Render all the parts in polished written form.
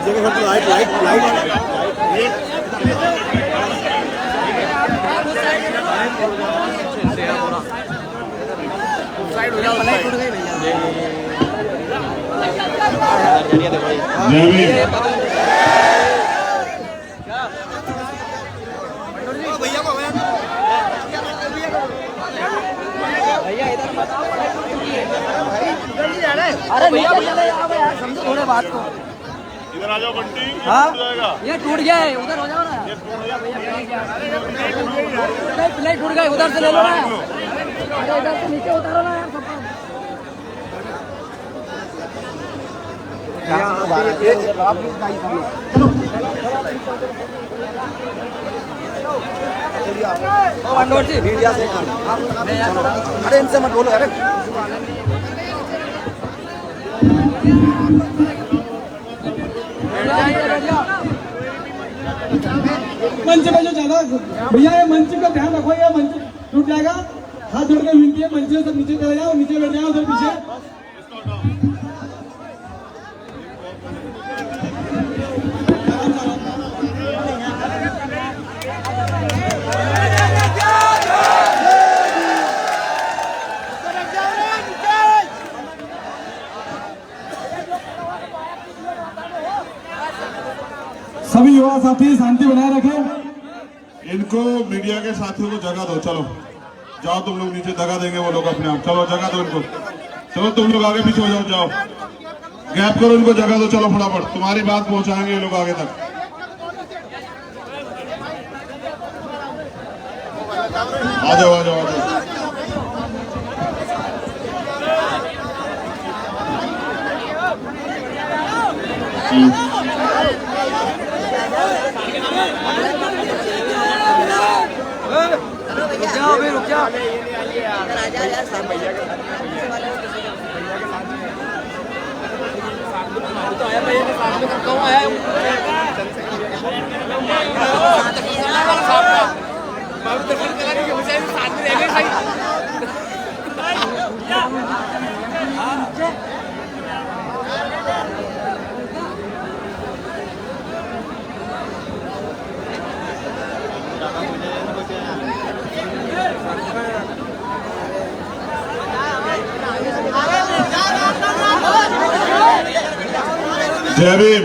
Light light light side हो जाओ, light टूट गई भैया। भैया को भैया इधर बताओ, अरे भैया यार समझो थोड़े बात को। इधर आ जाओ बंटी, हाँ जाएगा। ये टूट गया है, उधर हो जाओ ना। प्लेट टूट गई, उधर से ले लो ना। अरे इधर से नीचे उतारो ना यार सबको। अरे इनसे मत बोलो, अरे मंच में जो ज्यादा भैया, ये मंच का ध्यान रखो, ये मंच टूट जाएगा। हाथ जोड़ के विनती है, मंच से सब नीचे चले जाओ, नीचे बैठ जाओ उधर पीछे। सभी युवा साथी शांति बनाए रखें। इनको मीडिया के साथियों को जगह दो। चलो जाओ, तुम लोग नीचे जगह देंगे वो लोग अपने आप। चलो जगह दो इनको। चलो तुम लोग आगे पीछे हो जाओ, जाओ गैप करो, इनको जगह दो। चलो फटाफट, तुम्हारी बात पहुंचाएंगे ये लोग आगे तक। आ जाओ आ जाओ आ जाओ। रुक जाओ अभी, रुक जाओ। आजा यार सामने तो आया भैया के सामने करता हूँ, आया साथ में रह गए भाई। जय भीम।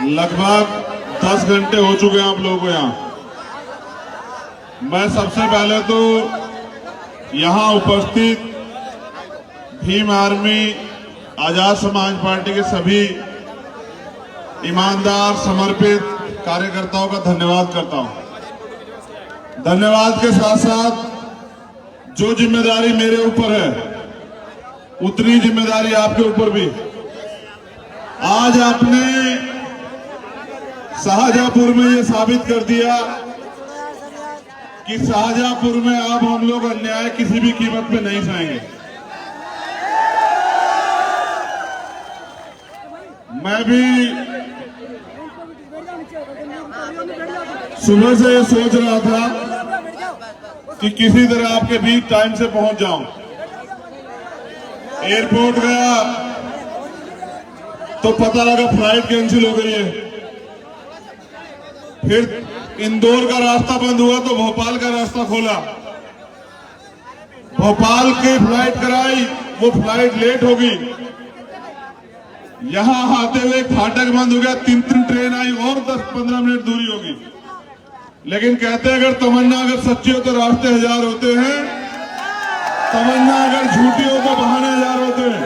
लगभग 10 घंटे हो चुके हैं आप लोगों को यहाँ। मैं सबसे पहले तो यहाँ उपस्थित भीम आर्मी आजाद समाज पार्टी के सभी ईमानदार समर्पित कार्यकर्ताओं का धन्यवाद करता हूँ। धन्यवाद के साथ साथ जो जिम्मेदारी मेरे ऊपर है उतनी जिम्मेदारी आपके ऊपर भी। आज आपने शाहजहांपुर में ये साबित कर दिया कि शाहजहांपुर में अब हम लोग अन्याय किसी भी कीमत पे नहीं सहेंगे। मैं भी सुबह से ये सोच रहा था कि किसी तरह आपके बीच टाइम से पहुंच जाऊं। एयरपोर्ट गया तो पता लगा फ्लाइट कैंसिल हो गई है। फिर इंदौर का रास्ता बंद हुआ तो भोपाल का रास्ता खोला। भोपाल की फ्लाइट कराई, वो फ्लाइट लेट हो गई। यहां आते हुए फाटक बंद हो गया, 3 ट्रेन आई और 10-15 मिनट दूरी होगी। लेकिन कहते हैं अगर तमन्ना अगर सच्ची हो तो रास्ते 1000 होते हैं, तमन्ना अगर झूठी हो तो बहाने 1000 होते हैं।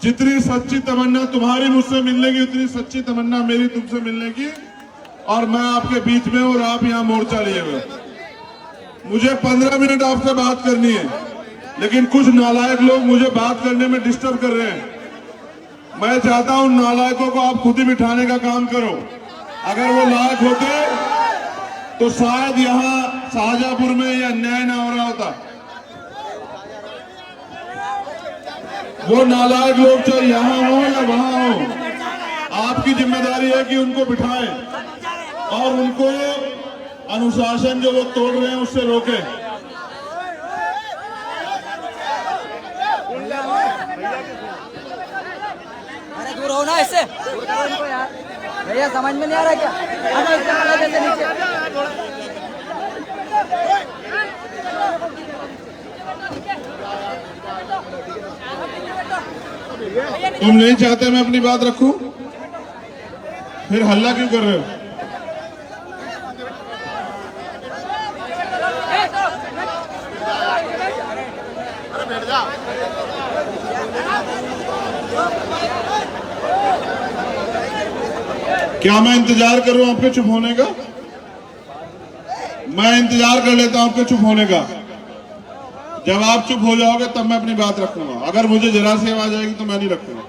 जितनी सच्ची तमन्ना तुम्हारी मुझसे मिलने की, उतनी सच्ची तमन्ना मेरी तुमसे मिलने की। और मैं आपके बीच में और आप यहाँ मोर्चा लिए हुए। मुझे 15 मिनट आपसे बात करनी है, लेकिन कुछ नालायक लोग मुझे बात करने में डिस्टर्ब कर रहे हैं। मैं चाहता हूं नालायकों को आप खुद ही बिठाने का काम करो। अगर वो लायक होते तो शायद यहाँ शाहजहांपुर में यह अन्याय ना हो रहा होता। वो नालायक लोग चाहे यहाँ हो या वहां हो, आपकी जिम्मेदारी है कि उनको बिठाएं और उनको अनुशासन जो वो तोड़ रहे हैं उससे रोकें। दूर हो ना इससे, दूर करो इनको यार। भैया समझ में नहीं आ रहा क्या? आना इससे आना जैसे नीचे। तुम नहीं चाहते मैं अपनी बात रखूं, फिर हल्ला क्यों कर रहे हो? क्या मैं इंतजार करूं आपके चुप होने का? मैं इंतजार कर लेता हूं आपके चुप होने का। जब आप चुप हो जाओगे तब मैं अपनी बात रखूंगा। अगर मुझे जरा सी आवाज आएगी तो मैं नहीं रखूंगा।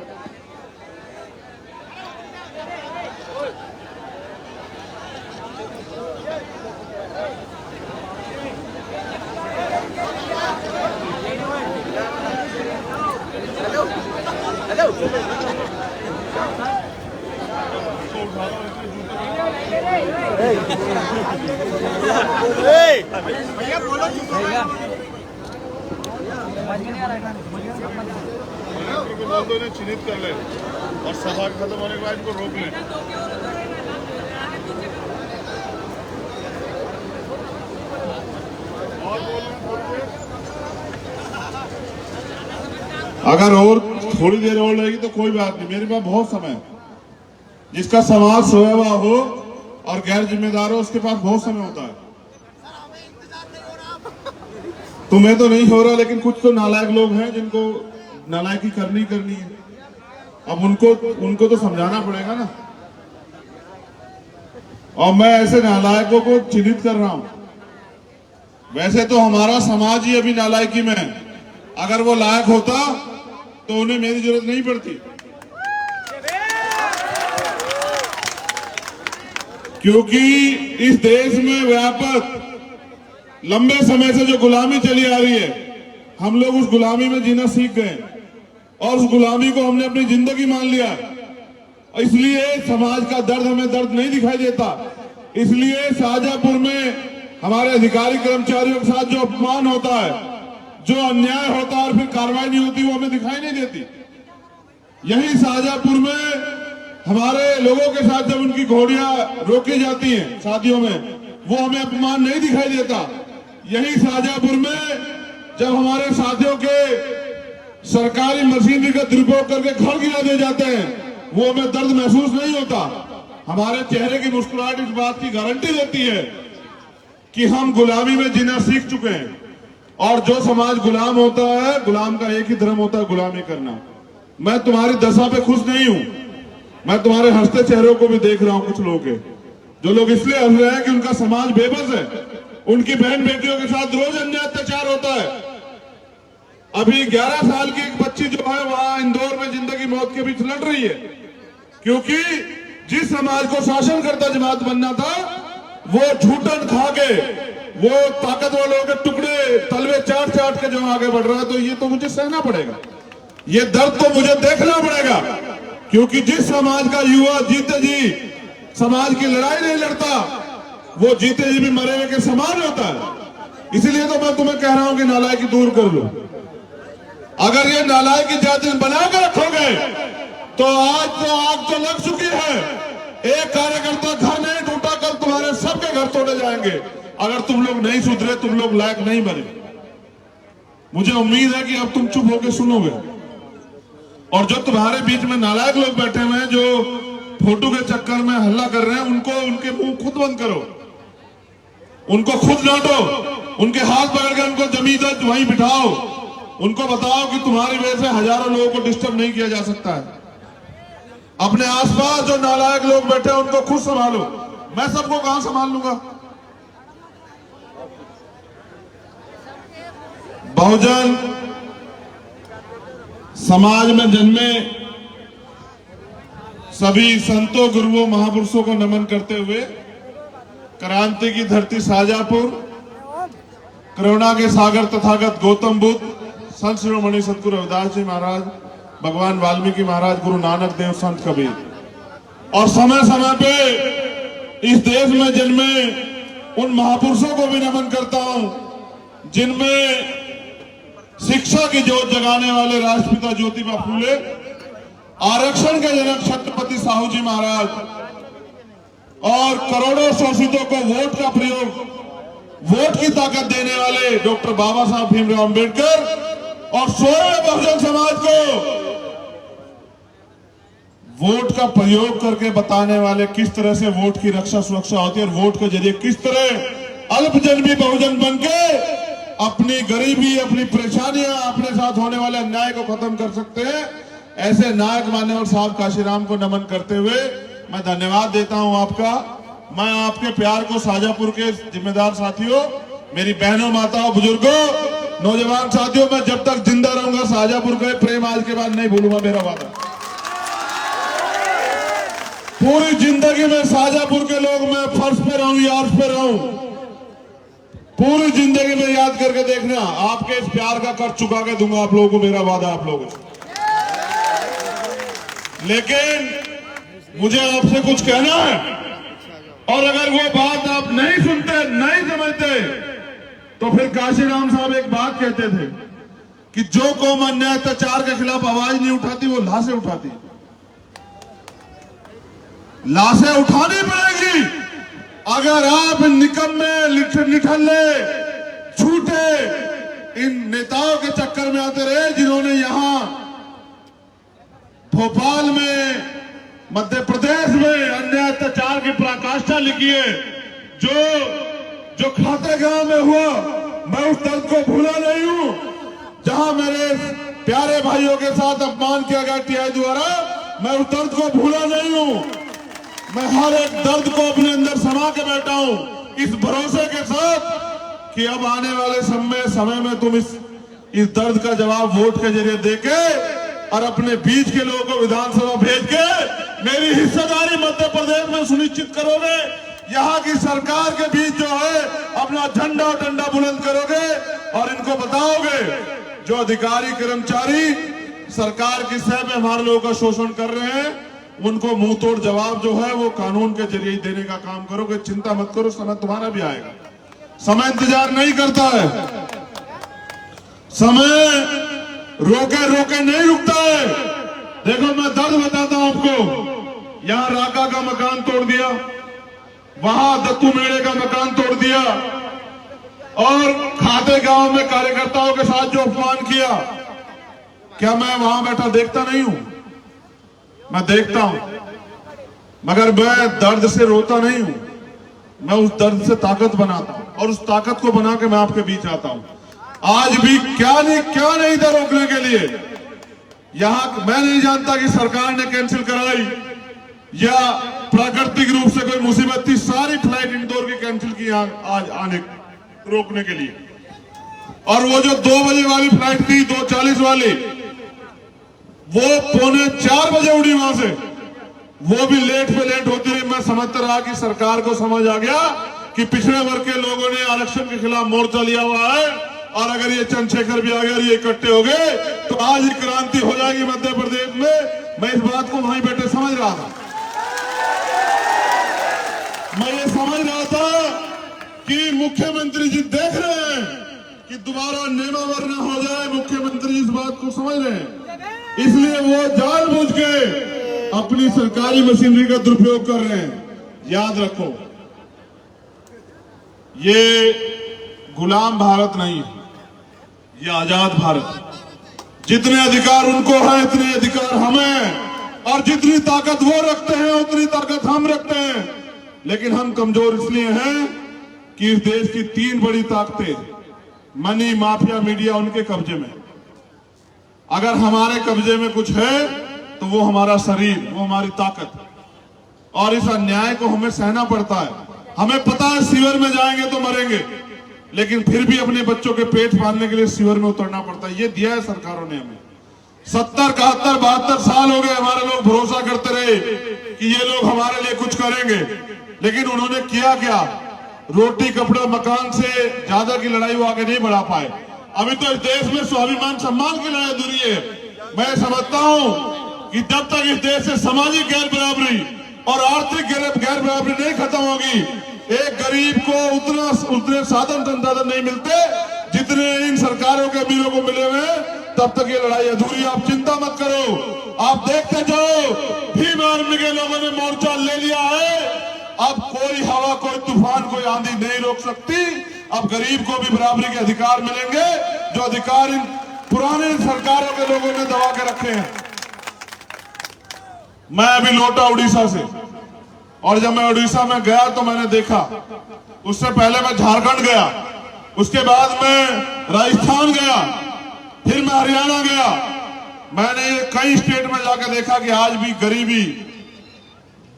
चिन्हित कर ले और सभा खत्म होने के बाद इनको रोक ले। अगर और थोड़ी देर और रहेगी तो कोई बात नहीं, मेरे पास बहुत समय है। जिसका समाज सोया हुआ हो और गैर जिम्मेदार हो उसके पास बहुत समय होता है। तुम्हें तो नहीं हो रहा, लेकिन कुछ तो नालायक लोग हैं जिनको नालायकी करनी है। अब उनको तो समझाना पड़ेगा ना। और मैं ऐसे नालायकों को चिन्हित कर रहा हूं। वैसे तो हमारा समाज ही अभी नालायकी में है। अगर वो लायक होता तो उन्हें मेरी जरूरत नहीं पड़ती, क्योंकि इस देश में व्यापक लंबे समय से जो गुलामी चली आ रही है, हम लोग उस गुलामी में जीना सीख गए और उस गुलामी को हमने अपनी जिंदगी मान लिया। इसलिए समाज का दर्द हमें दर्द नहीं दिखाई देता। इसलिए शाहजहांपुर में हमारे अधिकारी कर्मचारियों के साथ जो अपमान होता है, जो अन्याय होता है और फिर कार्रवाई नहीं होती, वो हमें दिखाई नहीं देती। यही शाहजहांपुर में हमारे लोगों के साथ जब उनकी घोड़ियां रोकी जाती हैं शादियों में, वो हमें अपमान नहीं दिखाई देता। यही शाहजहांपुर में जब हमारे साथियों के सरकारी मशीनरी का दुरुपयोग करके घर गिरा दिए जाते हैं, वो हमें दर्द महसूस नहीं होता। हमारे चेहरे की मुस्कुराहट इस बात की गारंटी देती है कि हम गुलामी में जीना सीख चुके हैं। और जो समाज गुलाम होता है, गुलाम का एक ही धर्म होता है, गुलामी करना। मैं तुम्हारी दशा पे खुश नहीं हूं। मैं तुम्हारे हंसते चेहरों को भी देख रहा हूं। कुछ लोग हैं जो लोग इसलिए हंस रहे हैं कि उनका समाज बेबस है। उनकी बहन बेटियों के साथ रोज अन्याय अत्याचार होता है। अभी 11 साल की एक बच्ची जो है वहां इंदौर में जिंदगी मौत के बीच लड़ रही है, क्योंकि जिस समाज को शासन करता जमात बनना था, वो झूठन खा के, वो ताकतवर लोगों के टुकड़े तलवे चाट चाट के जो आगे बढ़ रहा है। तो ये तो मुझे सहना पड़ेगा, ये दर्द तो मुझे देखना पड़ेगा, क्योंकि जिस समाज का युवा जीते जी समाज की लड़ाई नहीं लड़ता, वो जीते जी भी मरे हुए के समान होता है। इसलिए तो मैं तुम्हें कह रहा हूं कि नालायकी दूर कर लो। अगर ये नालायकी जाति बनाकर रखोगे तो आज तो आग तो लग चुकी है। एक कार्यकर्ता घर नहीं टूटा, कल तुम्हारे सबके घर तोड़े जाएंगे अगर तुम लोग नहीं सुधरे, तुम लोग लायक नहीं बने। मुझे उम्मीद है कि अब तुम चुप होकर सुनोगे। और जो तुम्हारे बीच में नालायक लोग बैठे हुए हैं, जो फोटो के चक्कर में हल्ला कर रहे हैं, उनको उनके मुंह खुद बंद करो, उनको खुद डांटो, उनके हाथ पकड़ के उनको जमीन वहीं बिठाओ, उनको बताओ कि तुम्हारी वजह से हजारों लोगों को डिस्टर्ब नहीं किया जा सकता है। अपने आसपास जो नालायक लोग बैठे हैं उनको खुद संभालो। मैं सबको कहां संभाल लूंगा? बहुजन समाज में जन्मे सभी संतों, गुरुओं, महापुरुषों को नमन करते हुए क्रांति की धरती शाहजहांपुर, करुणा के सागर तथागत गौतम बुद्ध, संत शिरोमणि सतगुरु रविदास जी महाराज, भगवान वाल्मीकि महाराज, गुरु नानक देव, संत कबीर, और समय समय पे इस देश में जन्मे उन महापुरुषों को भी नमन करता हूं जिनमें शिक्षा की जोत जगाने वाले राष्ट्रपिता ज्योतिबा फूले आरक्षण के जनक छत्रपति साहू जी महाराज और करोड़ों शोषितों को वोट का प्रयोग, वोट की ताकत देने वाले डॉक्टर बाबा साहब भीमराव अंबेडकर और सोए बहुजन समाज को वोट का प्रयोग करके बताने वाले किस तरह से वोट की रक्षा सुरक्षा होती है और वोट के जरिए किस तरह अल्पजन्मी बहुजन बनके अपनी गरीबी, अपनी परेशानियां, अपने साथ होने वाले अन्याय को खत्म कर सकते हैं। ऐसे नायक मान्यवर साहब काशीराम को नमन करते हुए मैं धन्यवाद देता हूं आपका। मैं आपके प्यार को शाजापुर के जिम्मेदार साथियों, मेरी बहनों, माताओं, बुजुर्गों, नौजवान साथियों, मैं जब तक जिंदा रहूंगा शाजापुर का प्रेम आज के बाद नहीं भूलूंगा, मेरा वादा। पूरी जिंदगी में शाजापुर के लोग, मैं फर्श पे रहूं या अर्श पे रहूं, पूरी जिंदगी में याद करके देखना, आपके इस प्यार का कर्ज चुका के दूंगा आप लोगों को, मेरा वादा आप लोगों से। लेकिन मुझे आपसे कुछ कहना है, और अगर वो बात आप नहीं सुनते, नहीं समझते, तो फिर काशीराम साहब एक बात कहते थे कि जो कौम अन्याय अत्याचार के खिलाफ आवाज नहीं उठाती वो लाशें उठाती। लाशें उठानी पड़ेगी अगर आप निकम्मे, निठल्ले, झूठे इन नेताओं के चक्कर में आते रहे जिन्होंने यहां भोपाल में, मध्य प्रदेश में अन्याय अत्याचार की पराकाष्ठा लिखी है। जो खातेगांव में हुआ, मैं उस दर्द को भूला नहीं हूं, जहां मेरे प्यारे भाइयों के साथ अपमान किया गया टीआई द्वारा, मैं उस दर्द को भूला नहीं हूं। मैं हर एक दर्द को अपने अंदर समा के बैठा हूं, इस भरोसे के साथ कि अब आने वाले समय में तुम इस दर्द का जवाब वोट के जरिए देके और अपने बीच के लोगों को विधानसभा भेज के मेरी हिस्सेदारी मध्य प्रदेश में सुनिश्चित करोगे। यहाँ की सरकार के बीच जो है अपना झंडा और डंडा बुलंद करोगे और इनको बताओगे जो अधिकारी कर्मचारी सरकार की सह में हमारे लोगों का शोषण कर रहे हैं, उनको मुंह तोड़ जवाब जो है वो कानून के जरिए देने का काम करोगे। चिंता मत करो, समय तुम्हारा भी आएगा। समय इंतजार नहीं करता है, समय रोके रोके नहीं रुकता है। देखो मैं दर्द बताता हूं आपको, यहां राका का मकान तोड़ दिया, वहां दत्तू मेड़े का मकान तोड़ दिया, और खाते गांव में कार्यकर्ताओं के साथ जो अपमान किया, क्या मैं वहां बैठा देखता नहीं हूं? मैं देखता हूं, मगर मैं दर्द से रोता नहीं हूं, मैं उस दर्द से ताकत बनाता हूं और उस ताकत को बना के मैं आपके बीच आता हूं। आज भी क्या नहीं था रोकने के लिए। यहां मैं नहीं जानता कि सरकार ने कैंसिल कराई या प्राकृतिक रूप से कोई मुसीबत थी, सारी फ्लाइट इंदौर की कैंसिल की आज आने रोकने के लिए। और वो जो 2 बजे वाली फ्लाइट थी, 2:40 वाली, वो 3:45 बजे उड़ी वहां से, वो भी लेट पे लेट होती रही। मैं समझता रहा कि सरकार को समझ आ गया कि पिछड़े वर्ग के लोगों ने आरक्षण के खिलाफ मोर्चा लिया हुआ है, और अगर ये चंद्रशेखर भी आ गए और ये इकट्ठे हो गए तो आज ही क्रांति हो जाएगी मध्य प्रदेश में। मैं इस बात को वहीं बैठे समझ रहा था। मैं ये समझ रहा था कि मुख्यमंत्री जी देख रहे हैं कि दोबारा नेमावर न हो जाए, मुख्यमंत्री इस बात को समझ रहे हैं, इसलिए वो जानबूझ के अपनी सरकारी मशीनरी का दुरुपयोग कर रहे हैं। याद रखो, ये गुलाम भारत नहीं है, ये आजाद भारत। जितने अधिकार उनको हैं इतने अधिकार हमें, और जितनी ताकत वो रखते हैं उतनी ताकत हम रखते हैं। लेकिन हम कमजोर इसलिए हैं कि इस देश की 3 बड़ी ताकतें, मनी, माफिया, मीडिया, उनके कब्जे में। अगर हमारे कब्जे में कुछ है तो वो हमारा शरीर, वो हमारी ताकत, और इस अन्याय को हमें सहना पड़ता है। हमें पता है सीवर में जाएंगे तो मरेंगे, लेकिन फिर भी अपने बच्चों के पेट पालने के लिए सीवर में उतरना पड़ता है। ये दिया है सरकारों ने हमें। 70, 71, 72 साल हो गए हमारे लोग भरोसा करते रहे कि ये लोग हमारे लिए कुछ करेंगे, लेकिन उन्होंने किया क्या? रोटी, कपड़ा, मकान से ज्यादा की लड़ाई वो आगे नहीं बढ़ा पाए। अभी तो इस देश में स्वाभिमान सम्मान की लड़ाई दूरी है। मैं समझता हूं कि जब तक इस देश से सामाजिक गैर बराबरी और आर्थिक गैर बराबरी नहीं खत्म होगी, एक गरीब को उतने साधन संसाधन नहीं मिलते जितने इन सरकारों के अमीरों को मिले हुए, तब तक ये लड़ाई अधूरी है। आप चिंता मत करो, आप देखते जाओ, भीम आर्मी के लोगों ने मोर्चा ले लिया है। अब कोई हवा, कोई तूफान, कोई आंधी नहीं रोक सकती। अब गरीब को भी बराबरी के अधिकार मिलेंगे, जो अधिकार इन पुराने सरकारों के लोगों ने दबा के रखे हैं। मैं अभी लौटा उड़ीसा से, और जब मैं उड़ीसा में गया तो मैंने देखा, उससे पहले मैं झारखंड गया, उसके बाद मैं राजस्थान गया, फिर मैं हरियाणा गया। मैंने कई स्टेट में जाकर देखा कि आज भी गरीबी,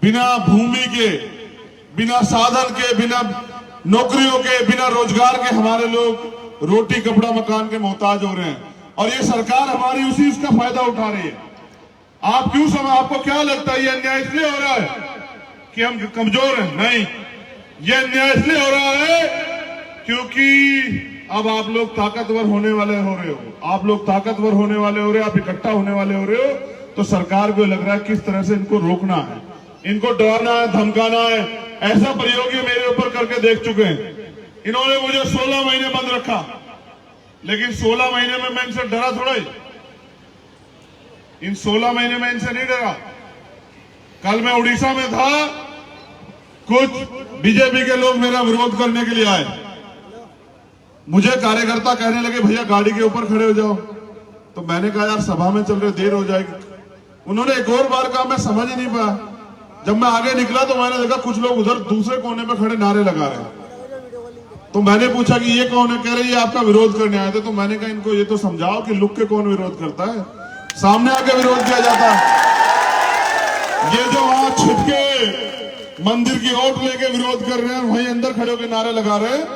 बिना भूमि के, बिना साधन के, बिना नौकरियों के, बिना रोजगार के हमारे लोग रोटी कपड़ा मकान के मोहताज हो रहे हैं। और ये सरकार हमारी उसी उसका फायदा उठा रही है। आप क्यों आपको क्या लगता है ये अन्याय इसलिए हो रहा है कि हम कमजोर हैं? नहीं, ये अन्याय इसलिए हो रहा है क्योंकि अब आप लोग ताकतवर होने वाले हो रहे हो, आप लोग ताकतवर होने वाले हो रहे हो, आप इकट्ठा होने वाले हो रहे हो, तो सरकार को लग रहा है किस तरह से इनको रोकना है, इनको डराना है, धमकाना है। ऐसा प्रयोग ये मेरे ऊपर करके देख चुके हैं। इन्होंने मुझे 16 महीने बंद रखा, लेकिन 16 महीने में मैं इनसे डरा थोड़ा ही। इन 16 महीने में इनसे नहीं डरा। कल मैं उड़ीसा में था, कुछ बीजेपी के लोग मेरा विरोध करने के लिए आए। मुझे कार्यकर्ता कहने लगे भैया गाड़ी के ऊपर खड़े हो जाओ, तो मैंने कहा यार सभा में चल रहे, देर हो जाएगी। उन्होंने एक और बार कहा, मैं समझ ही नहीं पाया। जब मैं आगे निकला तो मैंने देखा कुछ लोग उधर दूसरे कोने में खड़े नारे लगा रहे हैं। तो मैंने पूछा कि ये कौन है? कह रहे ये आपका विरोध करने आए थे। तो मैंने कहा इनको ये तो समझाओ कि लुक के कौन विरोध करता है, सामने आके विरोध किया जाता है। ये जो वहां छिपके मंदिर की ओट लेके विरोध कर रहे हैं, वहीं अंदर खड़े होकर नारे लगा रहे हैं।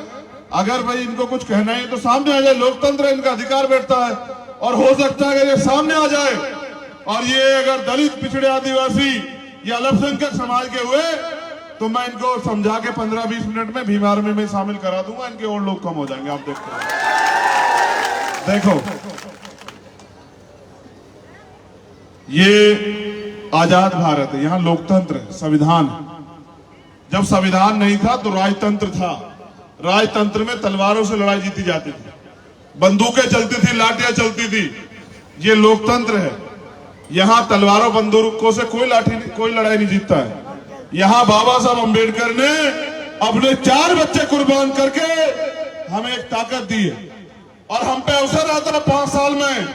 अगर भाई इनको कुछ कहना है तो सामने आ जाए, लोकतंत्र है, इनका अधिकार बैठता है। और हो सकता है कि ये सामने आ जाए और ये अगर दलित, पिछड़े, आदिवासी या अल्पसंख्यक समाज के हुए तो मैं इनको समझा के 15-20 मिनट में भीम आर्मी में शामिल करा दूंगा, इनके और लोग कम हो जाएंगे। आप देखो, ये आजाद भारत है, यहां लोकतंत्र है, संविधान है। जब संविधान नहीं था तो राजतंत्र था। राजतंत्र में तलवारों से लड़ाई जीती जाती थी, बंदूकें चलती थी, लाठियां चलती थी। ये लोकतंत्र है, यहां तलवारों बंदूकों से कोई लड़ाई नहीं जीतता है। यहां बाबा साहब अंबेडकर ने अपने 4 बच्चे कुर्बान करके हमें एक ताकत दी है, और हम पे अवसर आता है 5 साल में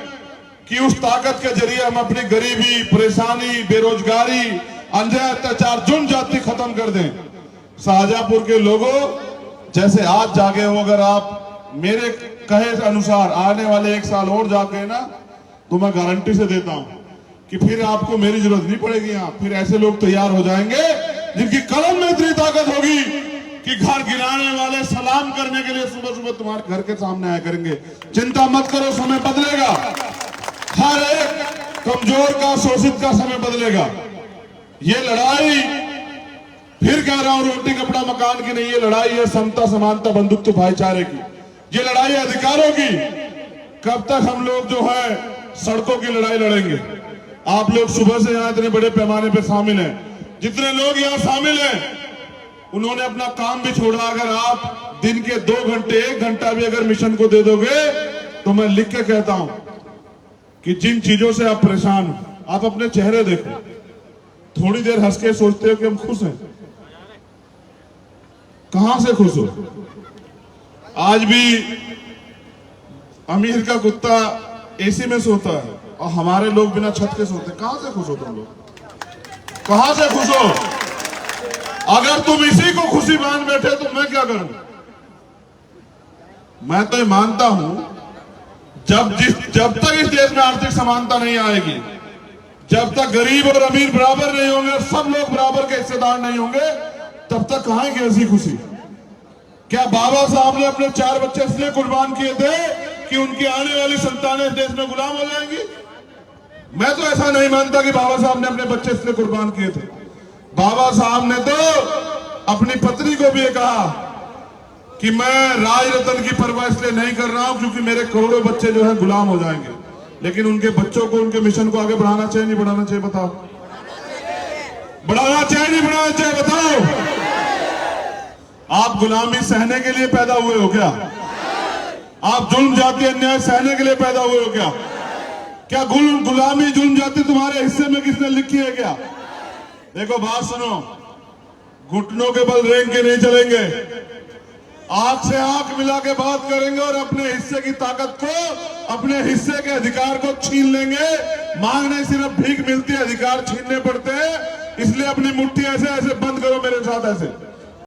कि उस ताकत के जरिए हम अपनी गरीबी, परेशानी, बेरोजगारी, अन्याय, अत्याचार, जुर्म जाति खत्म कर दें। शाहजहांपुर के लोगों, जैसे आज जागे हो, अगर आप मेरे कहे अनुसार आने वाले 1 साल और जागे ना, तो मैं गारंटी से देता हूं कि फिर आपको मेरी जरूरत नहीं पड़ेगी। यहां फिर ऐसे लोग तैयार हो जाएंगे जिनकी कलम में इतनी ताकत होगी कि घर गिराने वाले सलाम करने के लिए सुबह सुबह तुम्हारे घर के सामने आया करेंगे। चिंता मत करो, समय बदलेगा। हर एक कमजोर का, शोषित का समय बदलेगा। ये लड़ाई, फिर कह रहा हूं, रोटी कपड़ा मकान की नहीं, ये लड़ाई है समता, समानता, बंधुत्व, भाईचारे की। ये लड़ाई है अधिकारों की। कब तक हम लोग जो है सड़कों की लड़ाई लड़ेंगे? आप लोग सुबह से यहां इतने बड़े पैमाने पर शामिल हैं, जितने लोग यहां शामिल हैं उन्होंने अपना काम भी छोड़ा। अगर आप दिन के 2 घंटे, 1 घंटा भी अगर मिशन को दे दोगे तो मैं लिख के कहता हूं कि जिन चीजों से आप परेशान हो, आप अपने चेहरे देखो, थोड़ी देर हंस के सोचते हो कि हम खुश हैं। कहां से खुश हो? आज भी अमीर का कुत्ता एसी में सोता है और हमारे लोग बिना छत के सोते। कहां से खुश हो तुम लोग? कहां से खुश हो? अगर तुम इसी को खुशी मान बैठे तो मैं क्या करूं? मैं तो ये मानता हूं, जब तक इस देश में आर्थिक समानता नहीं आएगी, जब तक गरीब और अमीर बराबर नहीं होंगे और सब लोग बराबर के हिस्सेदार नहीं होंगे, तब तक कहां की ऐसी खुशी? क्या बाबा साहब ने अपने 4 बच्चे इसलिए कुर्बान किए थे कि उनकी आने वाली संतानें इस देश में गुलाम हो जाएंगी? मैं तो ऐसा नहीं मानता कि बाबा साहब ने अपने बच्चे इसलिए कुर्बान किए थे। बाबा साहब ने तो अपनी पत्नी को भी कहा कि मैं राज रतन की परवाह इसलिए नहीं कर रहा हूं क्योंकि मेरे करोड़ों बच्चे जो है गुलाम हो जाएंगे। लेकिन उनके बच्चों को, उनके मिशन को आगे बढ़ाना चाहिए, नहीं बढ़ाना चाहिए? बताओ, बढ़ाना चाहिए, नहीं बढ़ाना चाहिए? बताओ। आप गुलामी सहने के लिए पैदा हुए हो क्या? आप जुल्म, जाति, अन्याय सहने के लिए पैदा हुए हो क्या? क्या गुलामी जुल्म जाति तुम्हारे हिस्से में किसने लिखी है क्या? देखो बात सुनो, घुटनों के बल रेंग के नहीं चलेंगे, आंख से आंख मिला के बात करेंगे और अपने हिस्से की ताकत को, अपने हिस्से के अधिकार को छीन लेंगे। मांगने सिर्फ भीख मिलती है, अधिकार छीनने पड़ते हैं। इसलिए अपनी मुट्ठी ऐसे ऐसे बंद करो मेरे साथ, ऐसे